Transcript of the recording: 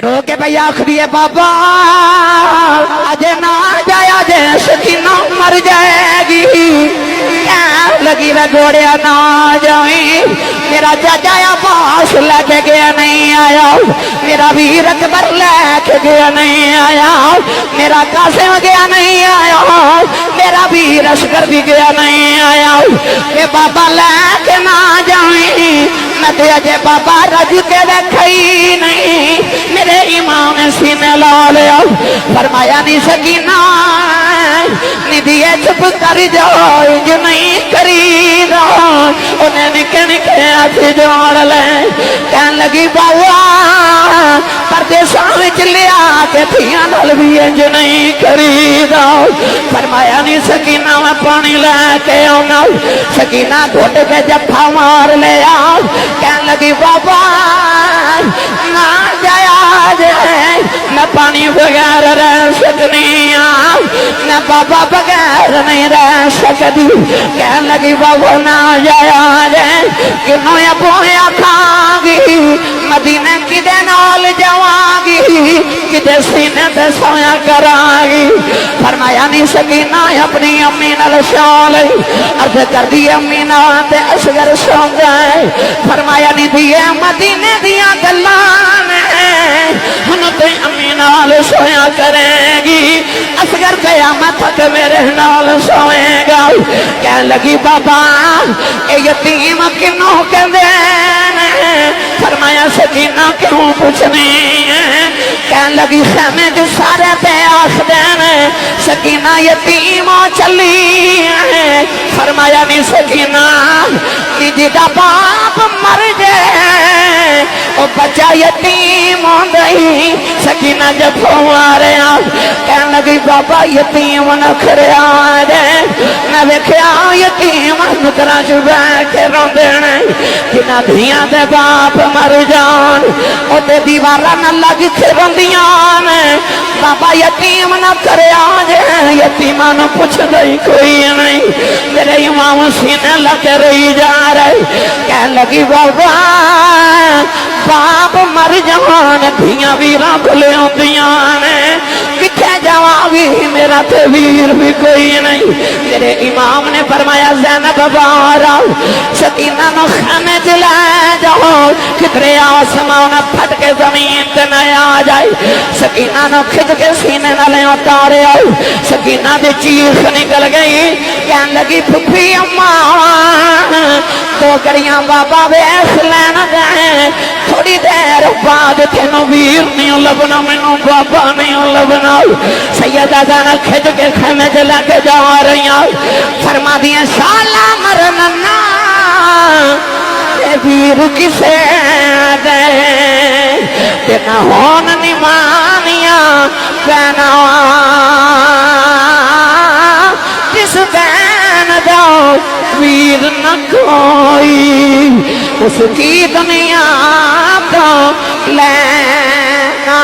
رو کے بھئی آخری بابا آجے نہ جایا جے سکینہ مر جائے گی لگی میں گھوڑیا نہ جائیں میرا چاچا عباس لے کے گیا نہیں آیا میرا ویر اکبر لے کے گیا نہیں آیا میرا قاسم گیا نہیں آیا میرا ویر اصغر بھی گیا نہیں آیا کہ بابا لے کے نہ جائیں میں تے اجے بابا رج کے دیکھئی نہیں میرے امام سینے لا لیا فرمایا نہیں سکینہ ندیے چپ کر جاؤ جو نہیں کری رہا انہیں نکے نکے آتی جوڑ لیں کہن لگی بابا پردیساں وچ لیا کے تھیاں نال بھی جو نہیں کری رہا فرمایا نہیں سکینہ میں پانی لے کے آنا سکینہ گھوٹ پہ جفا مار لیا کہن لگی بابا نہ جایا جائے میں پانی بغیر رہ سکنی میں بابا بغیر نہیں رہ سکتی کہن لگی بابا نہ جایا جائے کنوں ابویا کھاں گی مدینہ کدے نال جواں گی کدے سینے تے سویا کراں گی فرمایا نہیں سکینہ اپنی امی نال سو لئی عرض کر دی امی نال تے اصغر سو گئے فرمایا نہیں دیے مدینے دیاں گلاں ہن تے امی نال سویا کرے گی اصغر قیامت تک میرے نال سوئے گا کہنے لگی بابا اے یتیم کنوں کہندے فرمایا سکینہ کیوں پوچھنی کہنے لگی خیمے جو سارے پہ آخدین سکینہ یتیم چلی فرمایا نہیں سکینہ کہ جدا باپ مر جائے او بچہ یتیم ہو گئی سکینہ جب ہو آ رہے ہیں کہنے لگی بابا یتیم نکھرے آ جائے میں ویکھیا یتیم نکرا جو بیٹھ کے رو دینے جنہ دھیاں دے باپ مر جان او تے دیوارہ نہ لگ کے رندیاں بابا یتیم نہ کرے آ جائے یتیمہ نہ پوچھ دئی کوئی نہیں میرے امام سینے لگے رہی جا رہے کہنے لگی بابا باپ مر جان دھیاں ویراں بھلے ہوندیاں کتھے جاواں میرا تے ویر بھی کوئی نہیں میرے امام نے فرمایا زینب بارا سکینہ نو خانے لے جاؤ کدھرے آسمان پھٹ کے زمین تے نہ آ جائے سکینہ نو کھد کے سینے نہ لے اتارے آؤ سکینہ دے چیخ نکل گئی کہنے لگی پھپھی اماں تو گڑیاں بابا بیس لینا گئے تھوڑی دیر بعد تینوں ویر نہیں لبنا مینوں بابا نہیں لبنا سیدہ زینہ کھج کے خیمے جلا کے جا رہی ہیں فرما دیا شالا مرننا اے ویر کسے دے تینا ہون نمانیاں کہنا جس دین جاؤ ویر نہ کوئی اس کی دنیا تو لینا